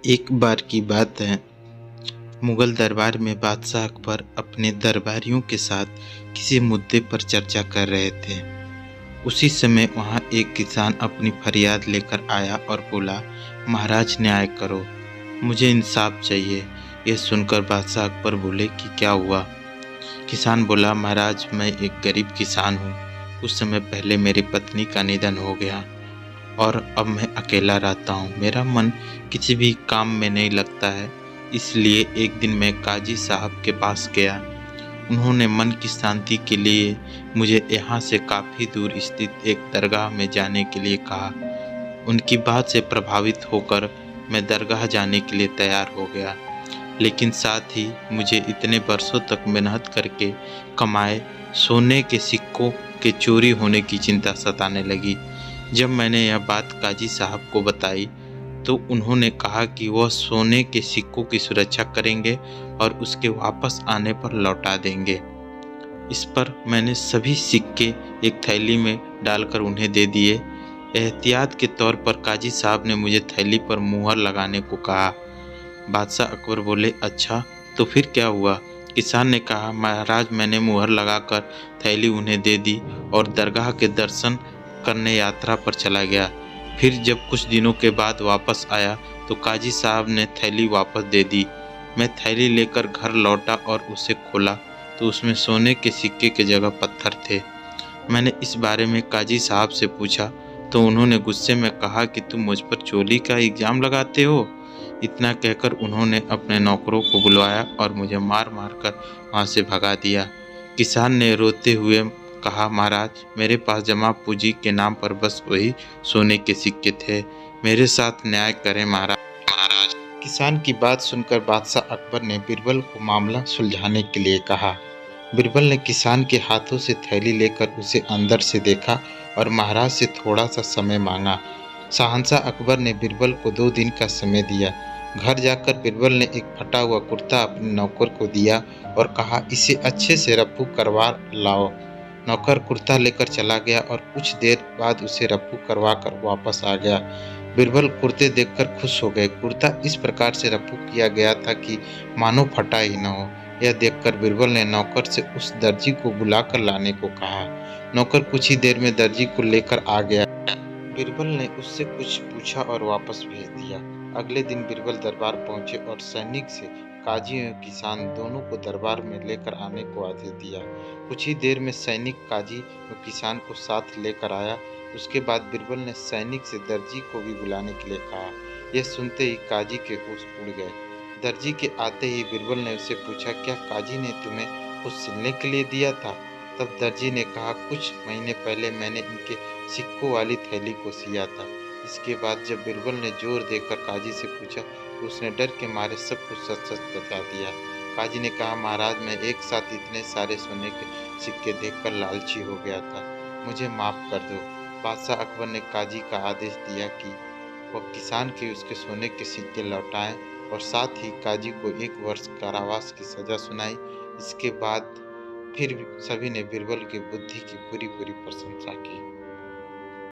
एक बार की बात है, मुगल दरबार में बादशाह अकबर अपने दरबारियों के साथ किसी मुद्दे पर चर्चा कर रहे थे। उसी समय वहाँ एक किसान अपनी फरियाद लेकर आया और बोला, महाराज न्याय करो, मुझे इंसाफ चाहिए। यह सुनकर बादशाह अकबर बोले कि क्या हुआ? किसान बोला, महाराज मैं एक गरीब किसान हूँ। कुछ समय पहले मेरी पत्नी का निधन हो गया और अब मैं अकेला रहता हूँ। मेरा मन किसी भी काम में नहीं लगता है, इसलिए एक दिन मैं काजी साहब के पास गया। उन्होंने मन की शांति के लिए मुझे यहाँ से काफ़ी दूर स्थित एक दरगाह में जाने के लिए कहा। उनकी बात से प्रभावित होकर मैं दरगाह जाने के लिए तैयार हो गया, लेकिन साथ ही मुझे इतने वर्षों तक मेहनत करके कमाए सोने के सिक्कों के चोरी होने की चिंता सताने लगी। जब मैंने यह बात काजी साहब को बताई तो उन्होंने कहा कि वह सोने के सिक्कों की सुरक्षा करेंगे और उसके वापस आने पर लौटा देंगे। इस पर मैंने सभी सिक्के एक थैली में डालकर उन्हें दे दिए। एहतियात के तौर पर काजी साहब ने मुझे थैली पर मुहर लगाने को कहा। बादशाह अकबर बोले, अच्छा तो फिर क्या हुआ? किसान ने कहा, महाराज मैंने मुहर लगाकर थैली उन्हें दे दी और दरगाह के दर्शन करने यात्रा पर चला गया। फिर जब कुछ दिनों के बाद वापस आया तो काजी साहब ने थैली वापस दे दी। मैं थैली लेकर घर लौटा और उसे खोला तो उसमें सोने के सिक्के की जगह पत्थर थे। मैंने इस बारे में काजी साहब से पूछा तो उन्होंने गुस्से में कहा कि तुम मुझ पर चोरी का इल्जाम लगाते हो। इतना कहकर उन्होंने अपने नौकरों को बुलवाया और मुझे मार मार कर वहाँ से भगा दिया। किसान ने रोते हुए कहा, महाराज मेरे पास जमा पूंजी के नाम पर बस वही सोने के सिक्के थे, मेरे साथ न्याय करें महाराज। किसान की बात सुनकर बादशाह अकबर ने बीरबल को मामला सुलझाने के लिए कहा। बीरबल ने किसान के हाथों से थैली लेकर उसे अंदर से देखा और महाराज से थोड़ा सा समय मांगा। शहंशाह अकबर ने बीरबल को 2 दिन का समय दिया। घर जाकर बीरबल ने एक फटा हुआ कुर्ता अपने नौकर को दिया और कहा, इसे अच्छे से रफू करवा लाओ। नौकर कुर्ता लेकर चला गया और कुछ देर बाद उसे रफू करवा कर वापस आ गया। बीरबल कुर्ते देखकर खुश हो गए। कुर्ता इस प्रकार से रफू किया गया था कि मानो फटा ही न हो। यह देखकर बीरबल ने नौकर से उस दर्जी को बुलाकर लाने को कहा। नौकर कुछ ही देर में दर्जी को लेकर आ गया। बीरबल ने उससे कुछ पूछा और वापस भेज दिया। अगले दिन बीरबल दरबार पहुंचे और सैनिक से काजी एवं किसान दोनों को दरबार में लेकर आने को आदेश दिया। कुछ ही देर में सैनिक काजी एवं किसान को साथ लेकर आया। उसके बाद बीरबल ने सैनिक से दर्जी को भी बुलाने के लिए कहा। यह सुनते ही काजी के होश उड़ गए। दर्जी के आते ही बीरबल ने उससे पूछा, क्या काजी ने तुम्हें कुछ सिलने के लिए दिया था? तब दर्जी ने कहा, कुछ महीने पहले मैंने इनके सिक्कों वाली थैली को सिया था। इसके बाद जब बीरबल ने जोर देकर काजी से पूछा तो उसने डर के मारे सब कुछ सच सच बता दिया। काजी ने कहा, महाराज मैं एक साथ इतने सारे सोने के सिक्के देखकर लालची हो गया था, मुझे माफ कर दो। बादशाह अकबर ने काजी का आदेश दिया कि वह किसान के उसके सोने के सिक्के लौटाएं और साथ ही काजी को 1 वर्ष कारावास की सजा सुनाई। इसके बाद फिर सभी ने बीरबल की बुद्धि की पूरी प्रशंसा की।